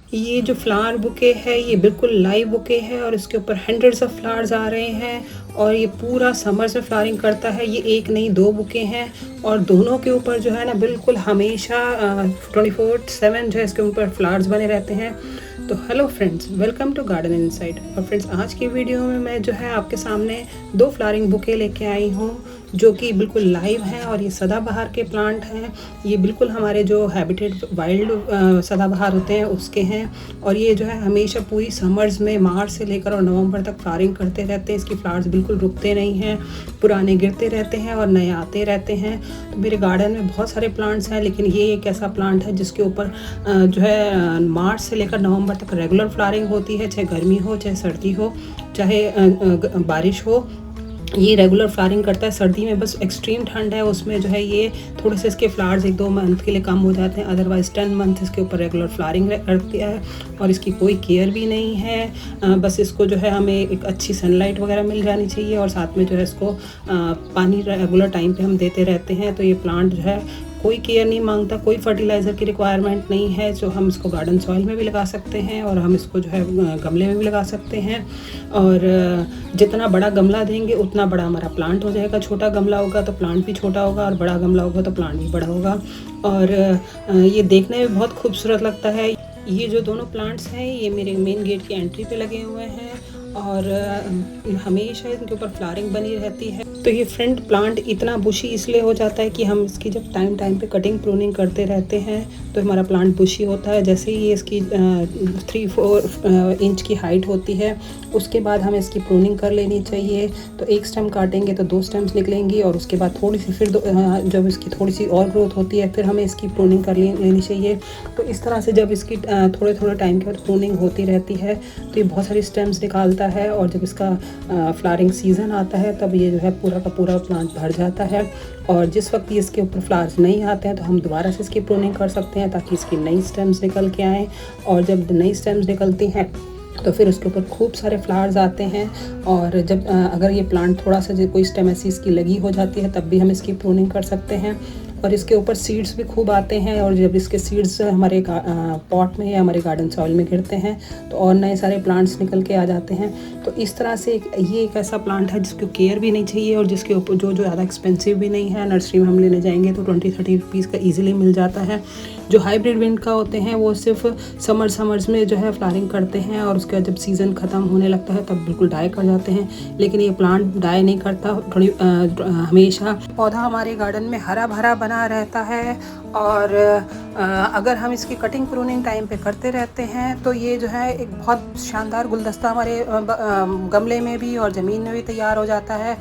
ये जो flower bouquet है ये बिल्कुल लाइव बुके है और इसके ऊपर हंड्रेड्स ऑफ फ्लावर्स आ रहे हैं और ये पूरा समर्स में फ्लावरिंग करता है। ये एक नहीं दो बुके हैं और दोनों के ऊपर जो है ना बिल्कुल हमेशा 24/7 जो है इसके ऊपर फ्लावर्स बने रहते हैं। तो hello friends, welcome to garden inside. और फ्रेंड्स, आज की वीडियो में मैं जो है आपके सामने दो फ्लावरिंग बुके लेके आई हूँ जो कि बिल्कुल लाइव हैं और ये सदाबहार के प्लांट हैं। ये बिल्कुल हमारे जो हैबिटेट वाइल्ड सदाबहार होते हैं उसके हैं और ये जो है हमेशा पूरी समर्स में मार्च से लेकर और नवंबर तक फ्लावरिंग करते रहते हैं। इसकी फ्लावर्स बिल्कुल रुकते नहीं हैं, पुराने गिरते रहते हैं और नए आते रहते हैं। तो मेरे गार्डन में बहुत सारे प्लांट्स हैं, लेकिन ये एक ऐसा प्लांट है जिसके ऊपर जो है मार्च से लेकर नवंबर तक रेगुलर फ्लावरिंग होती है, चाहे गर्मी हो चाहे सर्दी हो चाहे बारिश हो। ये रेगुलर फ्लावरिंग करता है। सर्दी में बस एक्सट्रीम ठंड है, उसमें जो है ये थोड़े से इसके फ्लावर्स 1-2 मंथ के लिए कम हो जाते हैं, अदरवाइज़ 10 मंथ इसके ऊपर रेगुलर फ्लावरिंग करती है और इसकी कोई केयर भी नहीं है। बस इसको जो है हमें एक अच्छी सनलाइट वगैरह मिल जानी चाहिए और साथ में जो है इसको पानी रेगुलर टाइम पे हम देते रहते हैं। तो ये प्लांट जो है कोई केयर नहीं मांगता, कोई फर्टिलाइज़र की रिक्वायरमेंट नहीं है। जो हम इसको गार्डन सॉइल में भी लगा सकते हैं और हम इसको जो है गमले में भी लगा सकते हैं। और जितना बड़ा गमला देंगे उतना बड़ा हमारा प्लांट हो जाएगा। छोटा गमला होगा तो प्लांट भी छोटा होगा और बड़ा गमला होगा तो प्लांट भी बड़ा होगा। और ये देखने में बहुत खूबसूरत लगता है। ये जो दोनों प्लांट्स हैं ये मेरे मेन गेट की एंट्री पे लगे हुए हैं और हमेशा इनके ऊपर फ्लावरिंग बनी रहती है। तो ये फ्रंट प्लांट इतना बुशी इसलिए हो जाता है कि हम इसकी जब टाइम पे कटिंग प्रूनिंग करते रहते हैं तो हमारा प्लांट बुशी होता है। जैसे ही इसकी 3-4 इंच की हाइट होती है उसके बाद हमें इसकी प्रूनिंग कर लेनी चाहिए। तो एक स्टेम काटेंगे तो 2 स्टेम्स निकलेंगी और उसके बाद थोड़ी सी फिर जब इसकी थोड़ी सी और ग्रोथ होती है फिर हमें इसकी प्रूनिंग कर लेनी चाहिए। तो इस तरह से जब इसकी थोड़े टाइम के बाद प्रूनिंग होती रहती है तो ये बहुत सारी स्टेम्स निकालता है और जब इसका फ्लावरिंग सीज़न आता है तब ये जो है पूरा का पूरा प्लांट भर जाता है। और जिस वक्त ये इसके ऊपर फ्लावर्स नहीं आते हैं तो हम दोबारा से इसकी प्रूनिंग कर सकते हैं ताकि इसकी नई स्टेम्स निकल के आएँ। और जब नई स्टेम्स निकलती हैं तो फिर उसके ऊपर खूब सारे फ्लावर्स आते हैं। और जब अगर ये प्लांट थोड़ा सा कोई स्टेम ऐसी इसकी लगी हो जाती है तब भी हम इसकी प्रूनिंग कर सकते हैं। और इसके ऊपर सीड्स भी खूब आते हैं और जब इसके सीड्स हमारे पॉट में या हमारे गार्डन सॉइल में गिरते हैं तो और नए सारे प्लांट्स निकल के आ जाते हैं। तो इस तरह से ये एक ऐसा प्लांट है जिसको केयर भी नहीं चाहिए और जिसके ऊपर जो ज़्यादा एक्सपेंसिव भी नहीं है। नर्सरी में हम लेने जाएंगे तो 20-30 रुपीज़ का ईजिली मिल जाता है। जो हाइब्रिड विंड का होते हैं वो सिर्फ समर्स में जो है फ्लावरिंग करते हैं और उसका जब सीज़न ख़त्म होने लगता है तब बिल्कुल डाई कर जाते हैं। लेकिन ये प्लांट डाई नहीं करता, हमेशा पौधा हमारे गार्डन में हरा भरा बना रहता है। और अगर हम इसकी कटिंग प्रूनिंग टाइम पे करते रहते हैं तो ये जो है एक बहुत शानदार गुलदस्ता हमारे गमले में भी और ज़मीन में भी तैयार हो जाता है।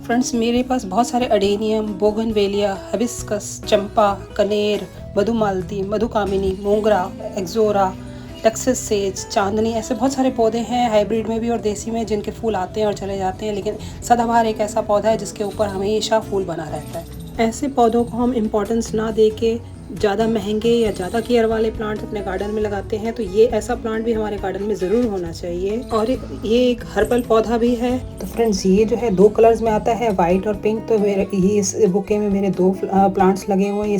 फ्रेंड्स, मेरे पास बहुत सारे अडेनियम, बोगनवेलिया, हिबिस्कस, चंपा, कनेर, मधुमालती, मधुकामिनी, मोगरा, एक्सोरा, टेक्सास सेज, चांदनी, ऐसे बहुत सारे पौधे हैं हाइब्रिड में भी और देसी में जिनके फूल आते हैं और चले जाते हैं। लेकिन सदाबहार एक ऐसा पौधा है जिसके ऊपर हमेशा फूल बना रहता है। ऐसे पौधों को हम इम्पोर्टेंस ना दे के ज़्यादा महंगे या ज़्यादा केयर वाले प्लांट अपने गार्डन में लगाते हैं। तो ये ऐसा प्लांट भी हमारे गार्डन में ज़रूर होना चाहिए। और ये एक हर्बल पौधा भी है। तो फ्रेंड्स, ये जो है 2 कलर्स में आता है, वाइट और पिंक। तो मेरे ये इस बुके में मेरे 2 प्लांट्स लगे हुए हैं। ये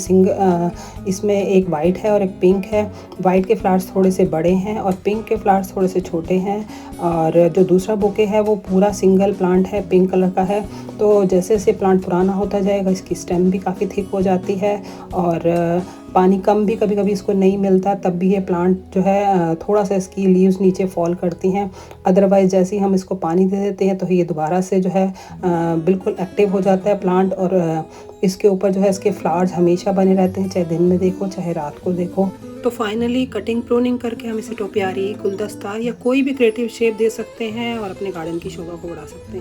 इसमें एक वाइट है और एक पिंक है। वाइट के फ्लावर्स थोड़े से बड़े हैं और पिंक के फ्लावर्स थोड़े से छोटे हैं। और जो दूसरा बुके है वो पूरा सिंगल प्लांट है, पिंक कलर का है। तो जैसे जैसे प्लांट पुराना होता जाएगा इसकी स्टेम भी काफ़ी थिक हो जाती है और पानी कम भी कभी कभी इसको नहीं मिलता तब भी ये प्लांट जो है थोड़ा सा इसकी लीव्स नीचे फॉल करती हैं। अदरवाइज़ जैसे ही हम इसको पानी दे देते हैं तो ये दोबारा से जो है बिल्कुल एक्टिव हो जाता है प्लांट। और इसके ऊपर जो है इसके फ्लावर्स हमेशा बने रहते हैं, चाहे दिन में देखो चाहे रात को देखो। तो फाइनली कटिंग प्रूनिंग करके हम इसे टोपियारी, गुलदस्ता या कोई भी क्रिएटिव शेप दे सकते हैं और अपने गार्डन की शोभा को बढ़ा सकते हैं।